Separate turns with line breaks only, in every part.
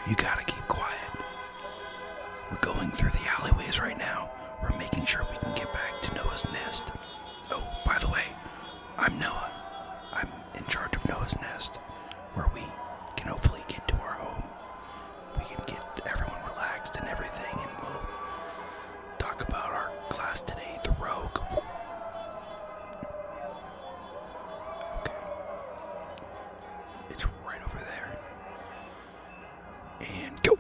You gotta keep quiet. We're going through the alleyways right now. We're making sure we can get back to Noah's nest. Oh, by the way, I'm Noah. I'm in charge of Noah's nest, where we can hopefully get to our home. We can get everyone relaxed and everything, and we'll talk about our class today, the Rogue. Okay. It's right over there. And go!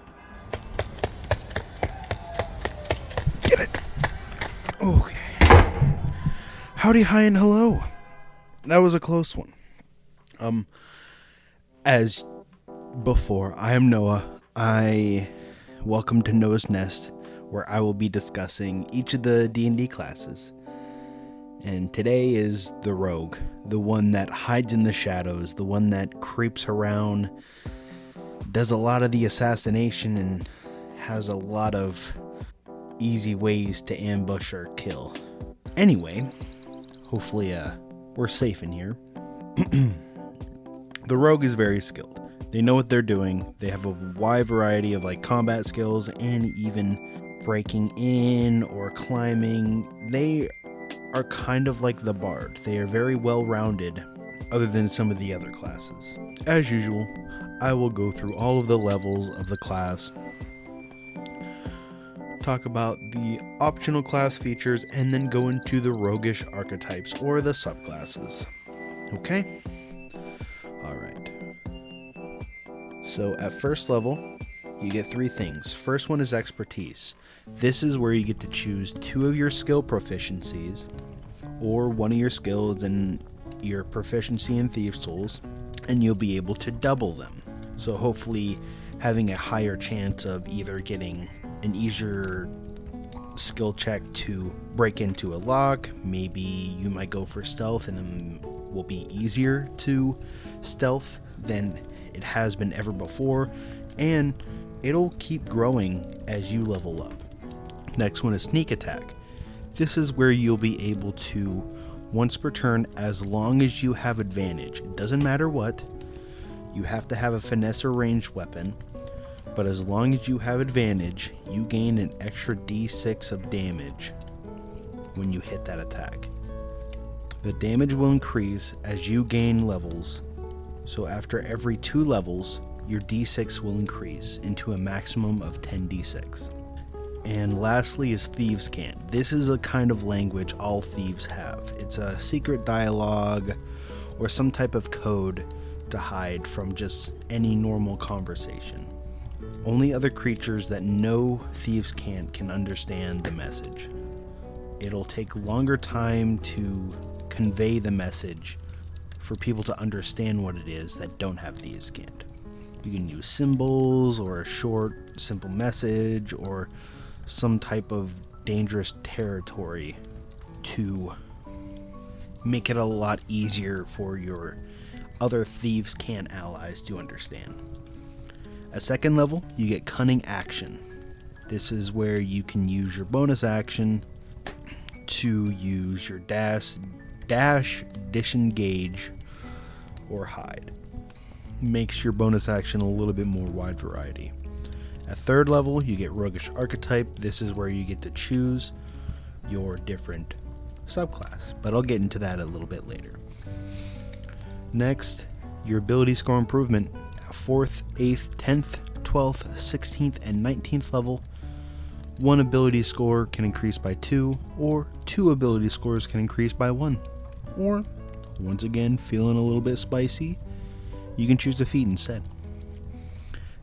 Get it! Okay. Howdy, hi, and hello. That was a close one. As before, I am Noah. Welcome to Noah's Nest, where I will be discussing each of the D&D classes. And today is the Rogue, the one that hides in the shadows, the one that creeps around, does a lot of the assassination, and has a lot of easy ways to ambush or kill. Anyway, hopefully we're safe in here. The Rogue is very skilled. They know what they're doing. They have a wide variety of combat skills and even breaking in or climbing. They are kind of like the Bard. They are very well-rounded other than some of the other classes. As usual, I will go through all of the levels of the class, talk about the optional class features, and then go into the roguish archetypes or the subclasses. Okay? Alright. So at first level, you get 3 things. First one is expertise. This is where you get to choose 2 of your skill proficiencies, or one of your skills and your proficiency in Thieves' Tools, and you'll be able to double them. So hopefully having a higher chance of either getting an easier skill check to break into a lock. Maybe you might go for stealth and it will be easier to stealth than it has been ever before, and it'll keep growing as you level up. Next one is sneak attack. This is where you'll be able to, once per turn, as long as you have advantage, it doesn't matter what, you have to have a finesse or ranged weapon, but as long as you have advantage, you gain an extra d6 of damage when you hit that attack. The damage will increase as you gain levels, so after every 2 levels, your d6 will increase into a maximum of 10d6. And lastly is Thieves' Cant. This is a kind of language all thieves have. It's a secret dialogue or some type of code to hide from just any normal conversation. Only other creatures that know Thieves' Cant can understand the message. It'll take longer time to convey the message for people to understand what it is that don't have Thieves' Cant. You can use symbols or a short, simple message or some type of dangerous territory to make it a lot easier for your other Thieves' Cant allies to understand. At second level, you get Cunning Action. This is where you can use your bonus action to use your dash, disengage, or hide. Makes your bonus action a little bit more wide variety. At third level, you get Roguish Archetype. This is where you get to choose your different subclass, but I'll get into that a little bit later. Next, your ability score improvement. At 4th, 8th, 10th, 12th, 16th, and 19th level, 1 ability score can increase by 2, or 2 ability scores can increase by 1. Or, once again, feeling a little bit spicy, you can choose a feat instead.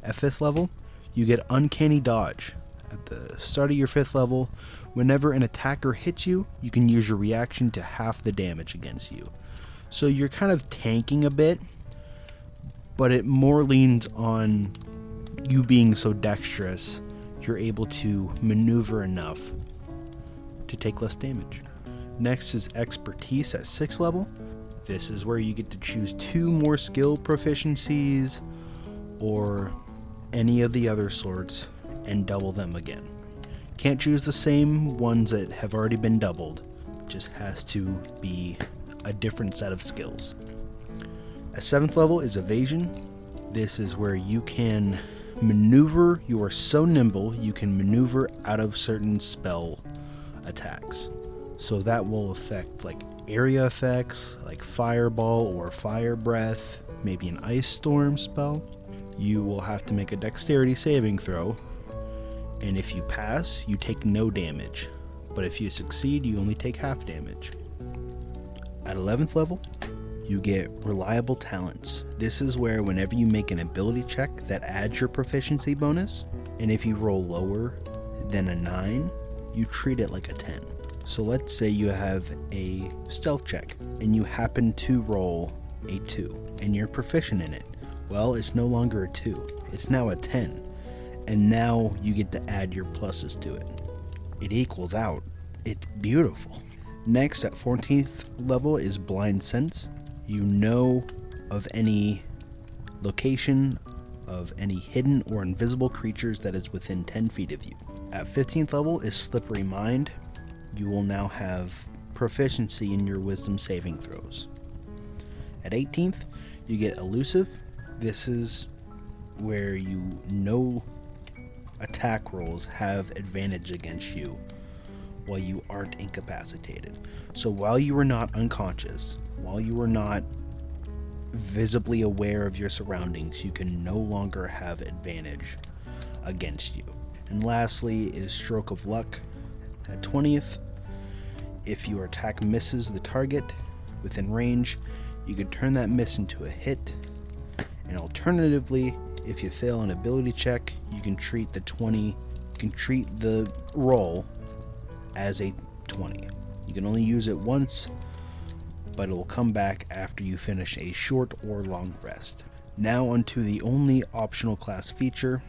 At 5th level, you get Uncanny Dodge. At the start of your 5th level, whenever an attacker hits you, you can use your reaction to half the damage against you. So you're kind of tanking a bit, but it more leans on you being so dexterous, you're able to maneuver enough to take less damage. Next is Expertise at 6th level. This is where you get to choose 2 more skill proficiencies or any of the other sorts and double them again. Can't choose the same ones that have already been doubled, just has to be a different set of skills. A 7th level is Evasion. This is where you can Maneuver, you are so nimble you can maneuver out of certain spell attacks. So that will affect like area effects like fireball or fire breath, maybe an ice storm spell. You will have to make a dexterity saving throw, and if you pass, you take no damage, but if you succeed, you only take half damage. At 11th level, you get reliable talents. This is where whenever you make an ability check that adds your proficiency bonus, and if you roll lower than a 9, you treat it like a 10. So let's say you have a stealth check and you happen to roll a 2 and you're proficient in it. Well, it's no longer a 2, it's now a 10, and now you get to add your pluses to it. It equals out. It's beautiful. Next, at 14th level is Blind Sense. You know of any location of any hidden or invisible creatures that is within 10 feet of you. At 15th level is Slippery Mind. You will now have proficiency in your wisdom saving throws. At 18th, you get Elusive. This is where you know attack rolls have advantage against you while you aren't incapacitated. So while you are not unconscious, while you are not visibly aware of your surroundings, you can no longer have advantage against you. And lastly is Stroke of Luck. At 20th, if your attack misses the target within range, you can turn that miss into a hit. And alternatively, if you fail an ability check, you can treat the roll as a 20. You can only use it once, but it will come back after you finish a short or long rest. Now onto the only optional class feature,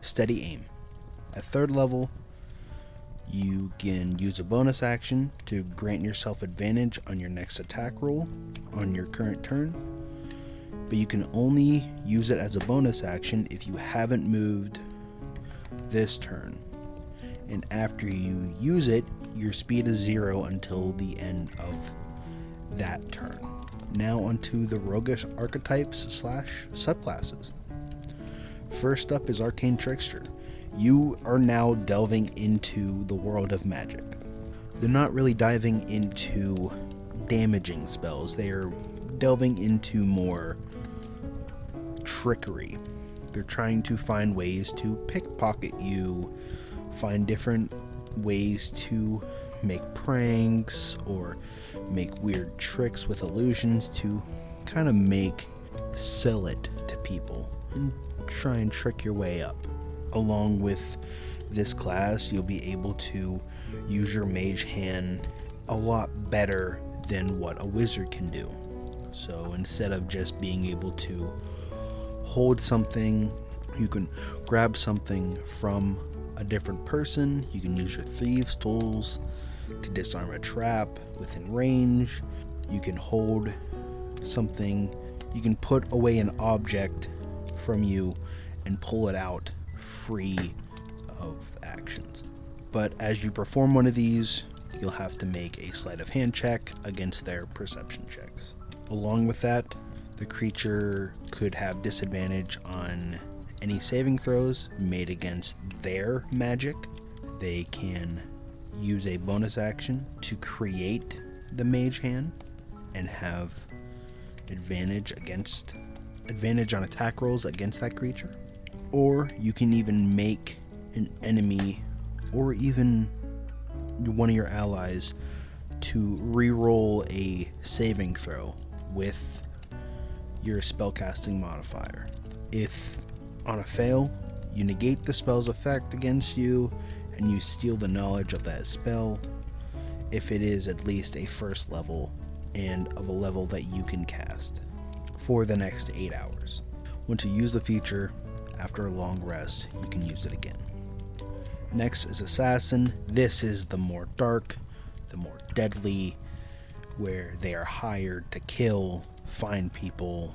Steady Aim. At 3rd level, you can use a bonus action to grant yourself advantage on your next attack roll on your current turn, but you can only use it as a bonus action if you haven't moved this turn. And after you use it, your speed is 0 until the end of that turn. Now onto the roguish archetypes / subclasses. First up is Arcane Trickster. You are now delving into the world of magic. They're not really diving into damaging spells. They are delving into more trickery. They're trying to find ways to pickpocket you, find different ways to make pranks or make weird tricks with illusions to kind of sell it to people and try and trick your way up. Along with this class, you'll be able to use your mage hand a lot better than what a wizard can do. So instead of just being able to hold something, you can grab something from a different person. You can use your thieves' tools to disarm a trap within range. You can hold something. You can put away an object from you and pull it out free of actions. But as you perform one of these, you'll have to make a sleight of hand check against their perception checks. Along with that, the creature could have disadvantage on any saving throws made against their magic. They can use a bonus action to create the mage hand and have advantage on attack rolls against that creature. Or you can even make an enemy or even one of your allies to re-roll a saving throw with your spellcasting modifier. If on a fail, you negate the spell's effect against you and you steal the knowledge of that spell if it is at least a 1st level and of a level that you can cast for the next 8 hours. Once you use the feature, after a long rest, you can use it again. Next is Assassin. This is the more dark, the more deadly, where they are hired to kill, find people,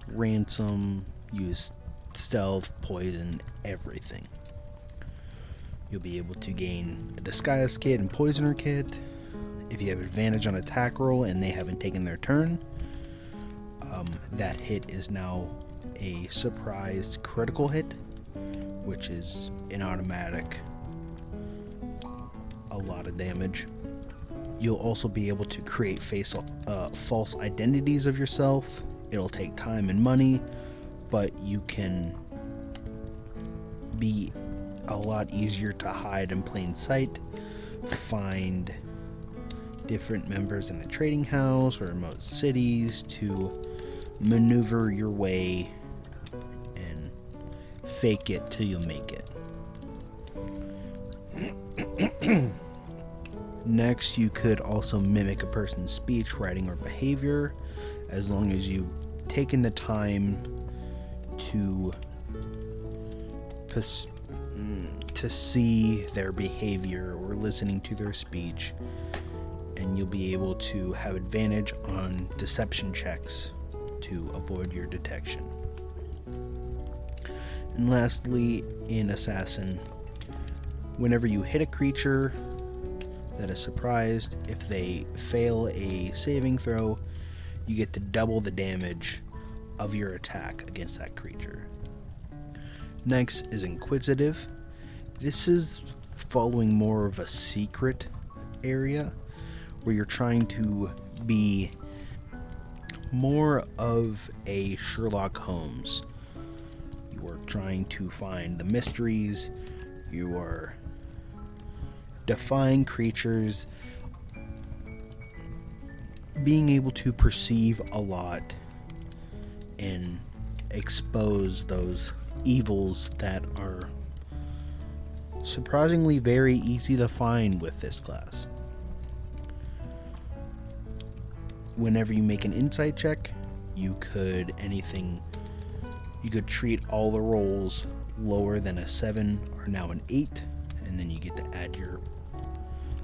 ransom, use stealth, poison, everything. You'll be able to gain a Disguise Kit and Poisoner Kit. If you have advantage on attack roll and they haven't taken their turn, that hit is now a surprised critical hit, which is an automatic, a lot of damage. You'll also be able to create false identities of yourself. It'll take time and money, but you can be a lot easier to hide in plain sight, find different members in a trading house or remote cities to maneuver your way and fake it till you make it. Next, you could also mimic a person's speech, writing, or behavior, as long as you've taken the time to see their behavior or listening to their speech, and you'll be able to have advantage on deception checks to avoid your detection. And lastly, in Assassin, whenever you hit a creature that is surprised, if they fail a saving throw, you get to double the damage of your attack against that creature. Next is Inquisitive. This is following more of a secret area where you're trying to be more of a Sherlock Holmes. You are trying to find the mysteries, you are defying creatures, being able to perceive a lot and expose those evils that are surprisingly very easy to find with this class. Whenever you make an insight check, you could treat all the rolls lower than a 7 are now an 8, and then you get to add your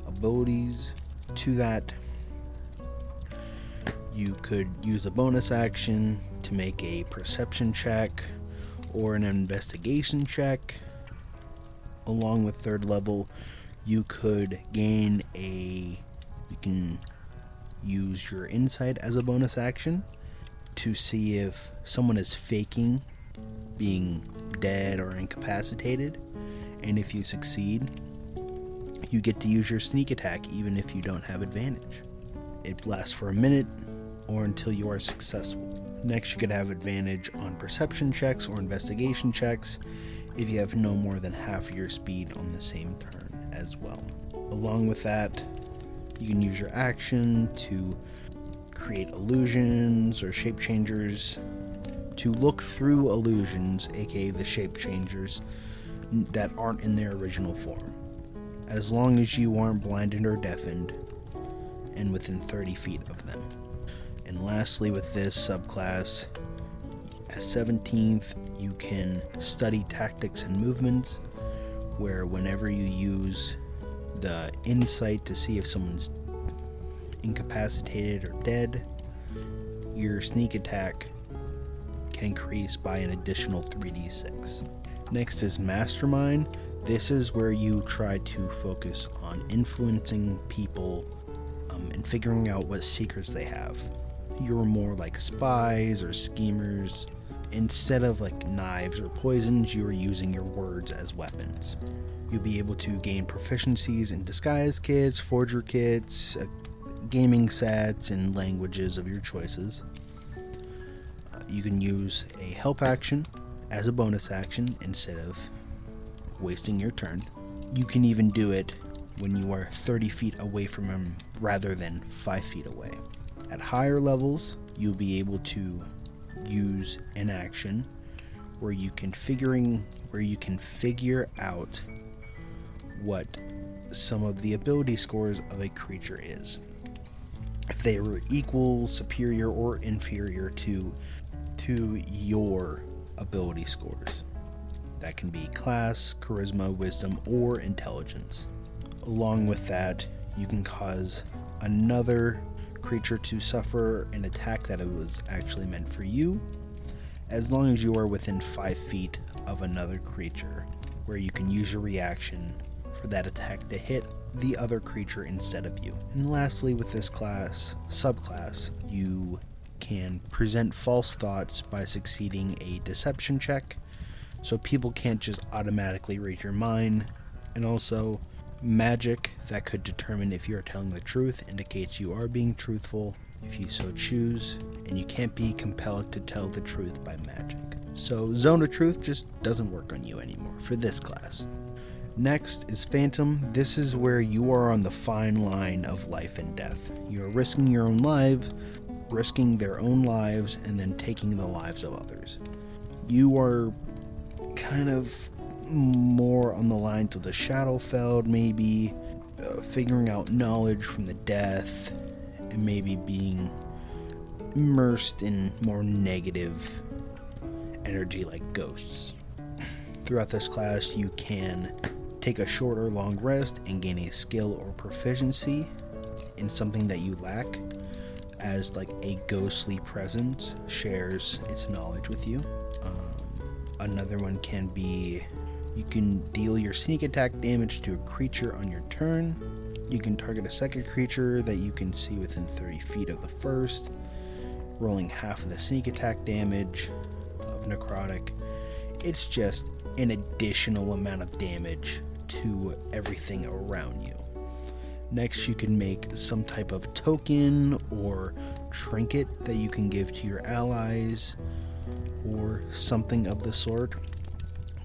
abilities to that. You could use a bonus action to make a perception check or an investigation check. Along with 3rd level, you can use your insight as a bonus action to see if someone is faking being dead or incapacitated, and if you succeed, you get to use your sneak attack even if you don't have advantage. It lasts for a minute or until you are successful. Next, you could have advantage on perception checks or investigation checks if you have no more than half your speed on the same turn as well. Along with that, you can use your action to create illusions or shape changers to look through illusions, aka the shape changers, that aren't in their original form, as long as you aren't blinded or deafened and within 30 feet of them. And lastly, with this subclass, at 17th, you can study tactics and movements, where whenever you use the insight to see if someone's incapacitated or dead, your sneak attack can increase by an additional 3d6. Next is Mastermind. This is where you try to focus on influencing people and figuring out what secrets they have. You're more like spies or schemers. Instead of like knives or poisons, you are using your words as weapons. You'll be able to gain proficiencies in disguise kits, forger kits, gaming sets, and languages of your choices. You can use a help action as a bonus action instead of wasting your turn. You can even do it when you are 30 feet away from him rather than 5 feet away. At higher levels, you'll be able to use an action where you can figure out what some of the ability scores of a creature is. If they were equal, superior, or inferior to your ability scores. That can be class, charisma, wisdom, or intelligence. Along with that, you can cause another creature to suffer an attack that it was actually meant for you, as long as you are within 5 feet of another creature, where you can use your reaction for that attack to hit the other creature instead of you. And lastly, with this subclass, you can present false thoughts by succeeding a deception check, so people can't just automatically read your mind. And also, magic that could determine if you are telling the truth indicates you are being truthful if you so choose, and you can't be compelled to tell the truth by magic. So Zone of Truth just doesn't work on you anymore for this class. Next is Phantom. This is where you are on the fine line of life and death. You are risking your own life, risking their own lives, and then taking the lives of others. You are kind of more on the lines of the Shadowfeld, maybe figuring out knowledge from the death, and maybe being immersed in more negative energy like ghosts. Throughout this class, you can take a short or long rest and gain a skill or proficiency in something that you lack, as like a ghostly presence shares its knowledge with you. Another one can be, you can deal your sneak attack damage to a creature on your turn. You can target a second creature that you can see within 30 feet of the first, rolling half of the sneak attack damage of necrotic. It's just an additional amount of damage to everything around you. Next, you can make some type of token or trinket that you can give to your allies, or something of the sort,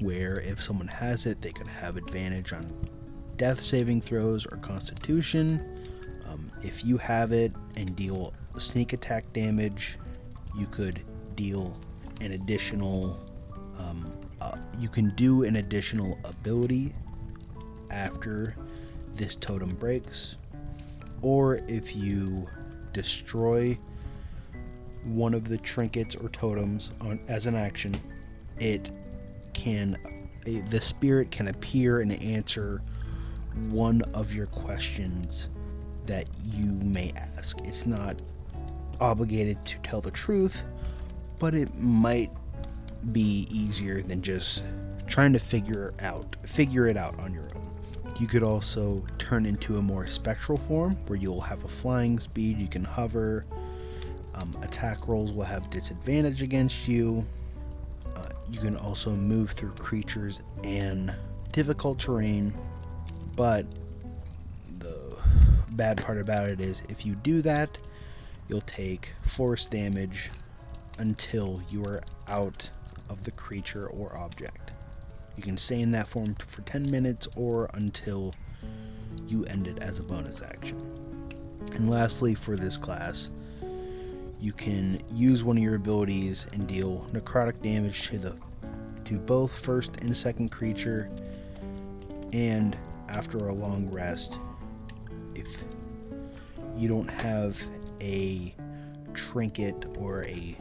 where if someone has it, they could have advantage on death saving throws or constitution. If you have it and deal sneak attack damage, you could deal an additional you can do an additional ability after this totem breaks. Or if you destroy one of the trinkets or totems as an action, the spirit can appear and answer one of your questions that you may ask. It's not obligated to tell the truth, but it might be easier than just trying to figure it out on your own. You could also turn into a more spectral form where you'll have a flying speed, you can hover, attack rolls will have disadvantage against you. You can also move through creatures and difficult terrain, but the bad part about it is if you do that, you'll take force damage until you are out of the creature or object. You can stay in that form for 10 minutes or until you end it as a bonus action. And lastly, for this class, you can use one of your abilities and deal necrotic damage to both first and second creature, and after a long rest, if you don't have a trinket or a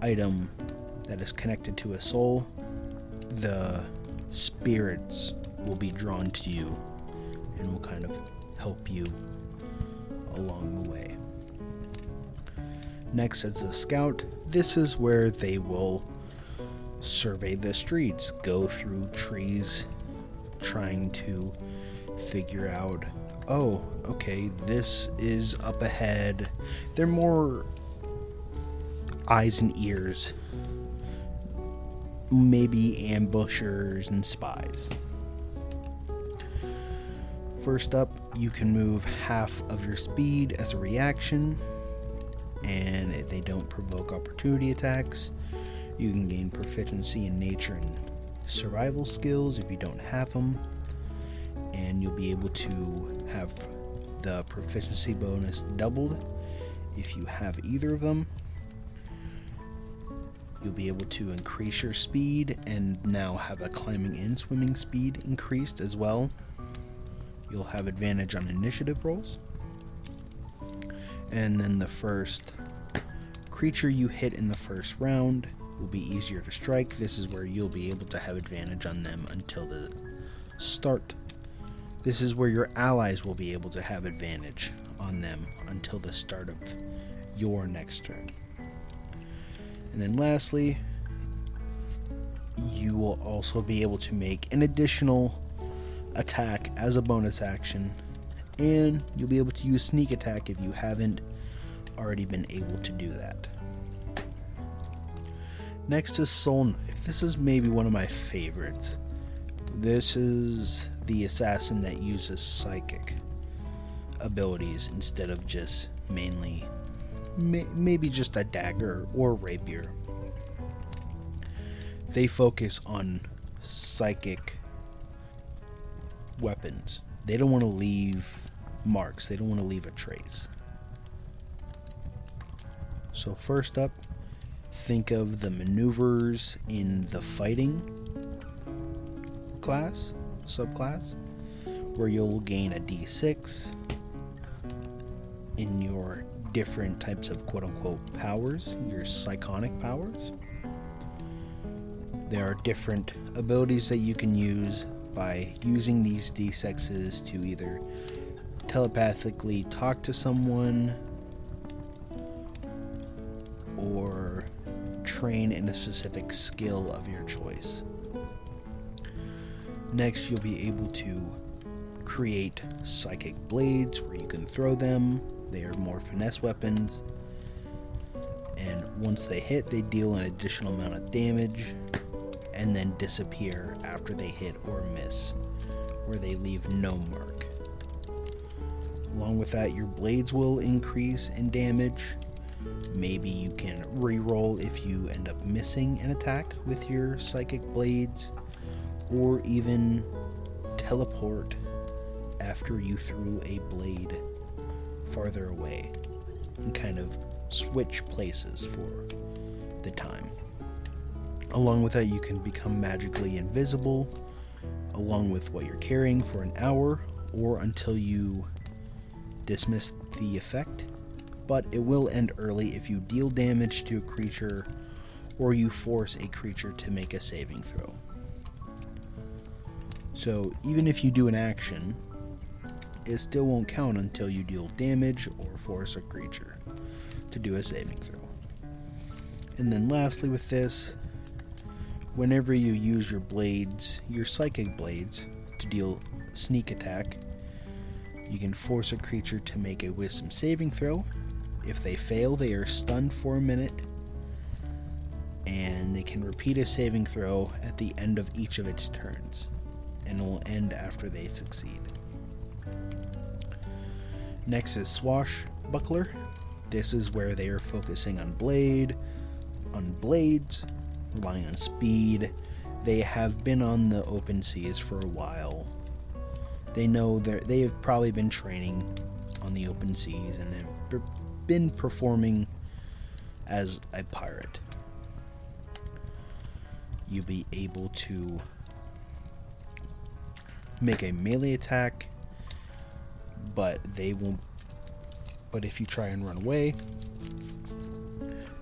item that is connected to a soul, the spirits will be drawn to you and will kind of help you along the way. Next is the scout. This is where they will survey the streets, go through trees, trying to figure out, oh, okay, this is up ahead. They're more eyes and ears, maybe ambushers and spies. First up, you can move half of your speed as a reaction, and if they don't provoke opportunity attacks, you can gain proficiency in nature and survival skills if you don't have them, and you'll be able to have the proficiency bonus doubled if you have either of them. You'll be able to increase your speed and now have a climbing and swimming speed increased as well. You'll have advantage on initiative rolls. And then the first creature you hit in the first round will be easier to strike. This is where you'll be able to have advantage on them until the start. This is where your allies will be able to have advantage on them until the start of your next turn. And then lastly, you will also be able to make an additional attack as a bonus action, and you'll be able to use sneak attack if you haven't already been able to do that. Next is Soul Knife. This is maybe one of my favorites. This is the assassin that uses psychic abilities instead of just mainly maybe just a dagger or rapier. They focus on psychic weapons. They don't want to leave marks. They don't want to leave a trace. So first up, think of the maneuvers in the fighting subclass, where you'll gain a d6 in your different types of quote-unquote powers, your psionic powers. There are different abilities that you can use by using these d6s to either telepathically talk to someone or train in a specific skill of your choice. Next, you'll be able to create psychic blades where you can throw them. They are more finesse weapons, and once they hit, they deal an additional amount of damage and then disappear after they hit or miss, where they leave no mark. Along with that, your blades will increase in damage. Maybe you can re-roll if you end up missing an attack with your psychic blades, or even teleport after you threw a blade farther away and kind of switch places for the time. Along with that, you can become magically invisible along with what you're carrying for an hour or until you dismiss the effect, but it will end early if you deal damage to a creature or you force a creature to make a saving throw. So even if you do an action, it still won't count until you deal damage or force a creature to do a saving throw. And then lastly with this, whenever you use your blades, your psychic blades, to deal sneak attack, you can force a creature to make a wisdom saving throw. If they fail, they are stunned for a minute, and they can repeat a saving throw at the end of each of its turns, and it will end after they succeed. Next is Swashbuckler. This is where they are focusing on blades, relying on speed. They have been on the open seas for a while. They know they have probably been training on the open seas and have been performing as a pirate. You'll be able to make a melee attack, but they won't. But if you try and run away,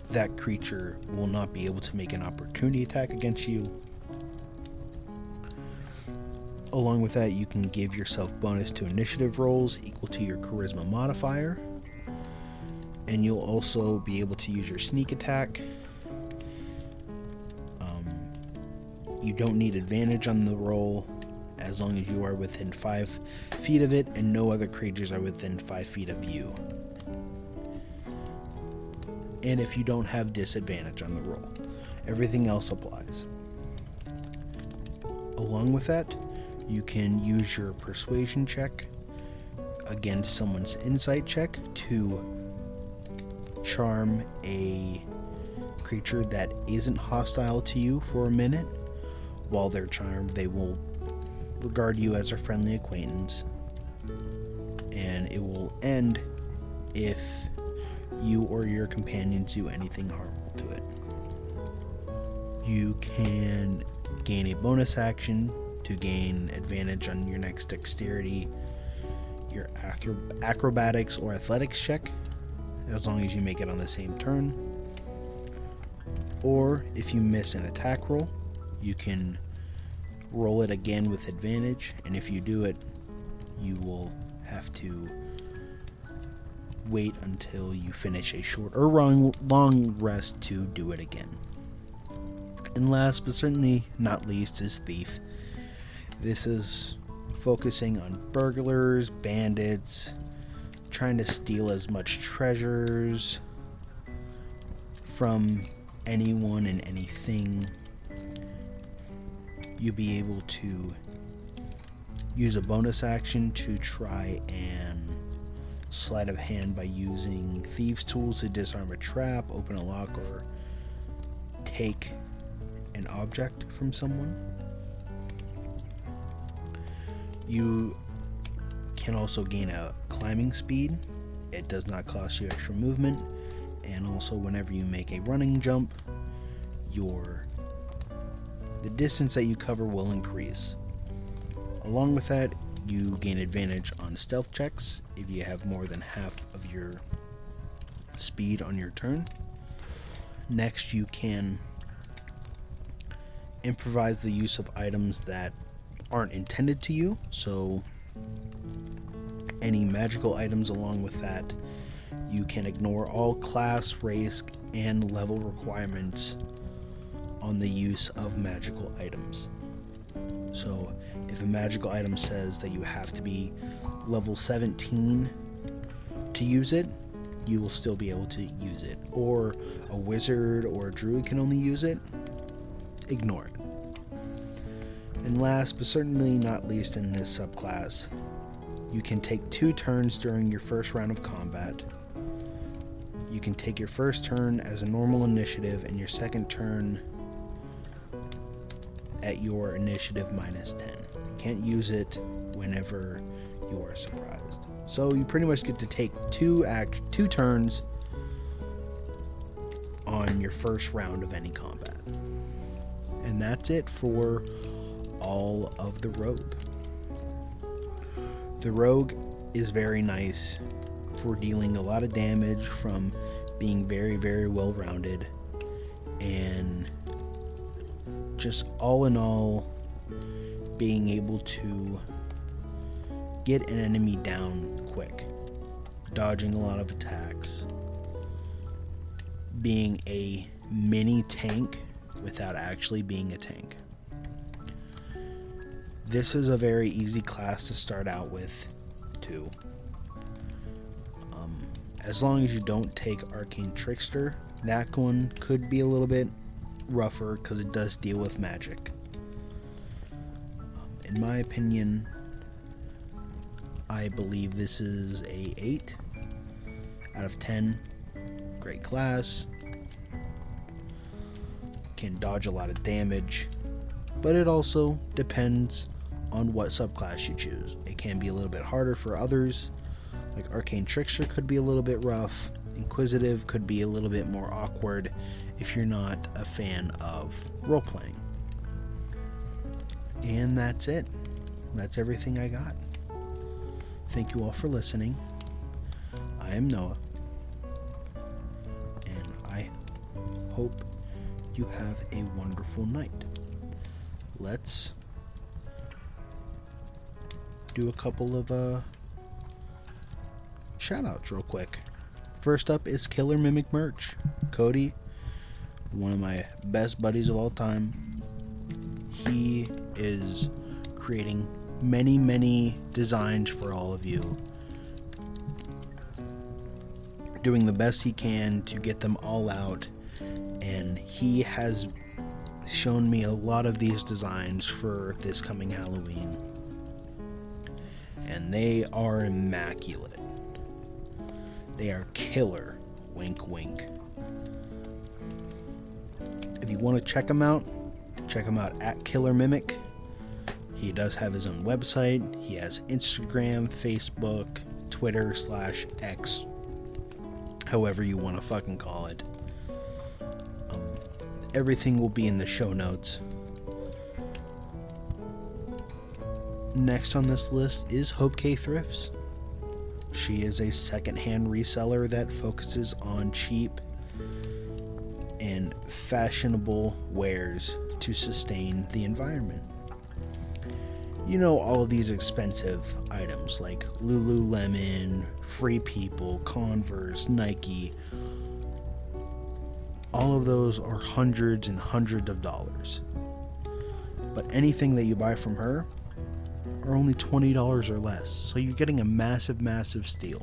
that creature will not be able to make an opportunity attack against you. Along with that, you can give yourself bonus to initiative rolls equal to your charisma modifier, and you'll also be able to use your sneak attack. You don't need advantage on the roll as long as you are within 5 feet of it and no other creatures are within 5 feet of you. And if you don't have disadvantage on the roll, everything else applies. Along with that, you can use your persuasion check against someone's insight check to charm a creature that isn't hostile to you for a minute. While they're charmed, they will regard you as a friendly acquaintance, and it will end if you or your companions do anything harmful to it. You can gain a bonus action to gain advantage on your next dexterity, your acrobatics or athletics check, as long as you make it on the same turn. Or if you miss an attack roll, you can roll it again with advantage, and if you do it, you will have to wait until you finish a short or long rest to do it again. And last but certainly not least is Thief. This is focusing on burglars, bandits, trying to steal as much treasures from anyone and anything, you'll be able to use a bonus action to try and sleight of hand by using thieves' tools to disarm a trap, open a lock, or take an object from someone. You can also gain a climbing speed. It does not cost you extra movement, and also whenever you make a running jump, the distance that you cover will increase. Along with that, you gain advantage on stealth checks if you have more than half of your speed on your turn. Next, you can improvise the use of items that aren't intended to you, so any magical items. Along with that, you can ignore all class, race, and level requirements on the use of magical items. So if a magical item says that you have to be level 17 to use it, you will still be able to use it. Or a wizard or a druid can only use it, ignore it. And last but certainly not least in this subclass, you can take 2 turns during your first round of combat. You can take your first turn as a normal initiative and your second turn at your initiative minus 10. You can't use it whenever you are surprised. So you pretty much get to take 2 turns on your first round of any combat. And that's it for all of the rogue. The rogue is very nice for dealing a lot of damage from being very, very well rounded, and just all in all being able to get an enemy down quick, dodging a lot of attacks, being a mini tank without actually being a tank. This is a very easy class to start out with too. As long as you don't take Arcane Trickster, that one could be a little bit rougher because it does deal with magic. In my opinion, I believe this is a 8 out of 10. Great class. Can dodge a lot of damage, but it also depends on what subclass you choose. It can be a little bit harder for others. Like Arcane Trickster could be a little bit rough. Inquisitive could be a little bit more awkward if you're not a fan of role-playing. And that's it. That's everything I got. Thank you all for listening. I am Noah, and I hope you have a wonderful night. Let's do a couple of shout-outs real quick. First up is Killer Mimic Merch. Cody, one of my best buddies of all time, he is creating many designs for all of you, doing the best he can to get them all out, and he has shown me a lot of these designs for this coming Halloween, and they are immaculate. They are killer. Wink wink. If you want to check him out at Killer Mimic. He does have his own website. He has Instagram, Facebook, Twitter /X, however you want to fucking call it. Everything will be in the show notes. Next on this list is Hope K Thrifts. She is a secondhand reseller that focuses on cheap and fashionable wares to sustain the environment. You know, all of these expensive items like Lululemon, Free People, Converse, Nike, all of those are hundreds and hundreds of dollars. But anything that you buy from her are only $20 or less, so you're getting a massive steal.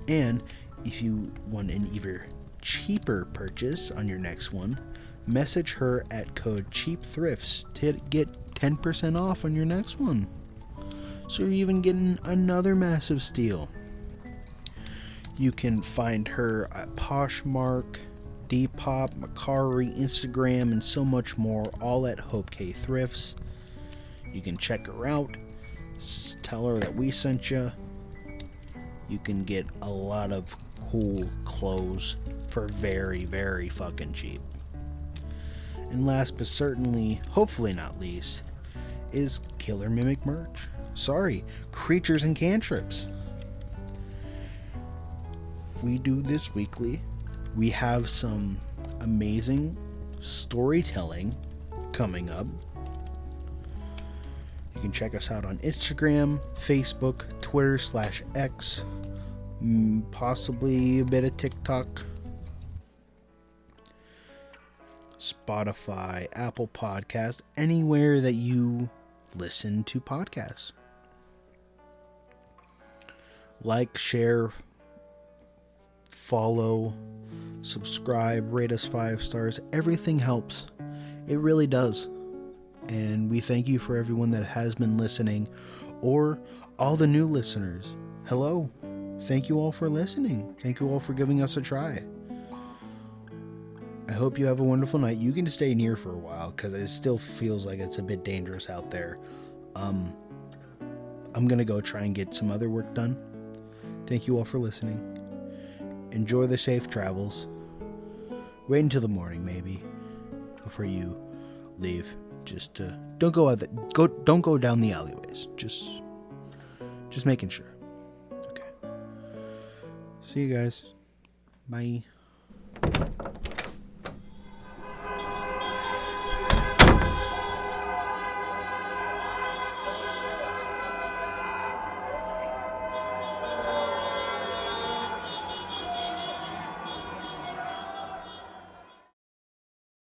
And if you want an even cheaper purchase on your next one, message her at code CHEAPTHRIFTS to get 10% off on your next one. So you're even getting another massive steal. You can find her at Poshmark, Depop, Mercari, Instagram, and so much more, all at Hope K Thrifts. You can check her out, tell her that we sent you. You can get a lot of cool clothes for very, very fucking cheap. And last but certainly, hopefully not least, is Killer Mimic merch. Sorry, Creatures and Cantrips. We do this weekly. We have some amazing storytelling coming up. You can check us out on Instagram, Facebook, Twitter /X, possibly a bit of TikTok, Spotify, Apple Podcast, anywhere that you listen to podcasts. Like, share, follow, subscribe, rate us 5 stars. Everything helps. It really does. And we thank you for everyone that has been listening, or all the new listeners. Hello. Thank you all for listening. Thank you all for giving us a try. I hope you have a wonderful night. You can stay near for a while because it still feels like it's a bit dangerous out there. I'm going to go try and get some other work done. Thank you all for listening. Enjoy the safe travels. Wait until the morning, maybe, before you leave. Just don't go down the alleyways. Just making sure. Okay. See you guys. Bye.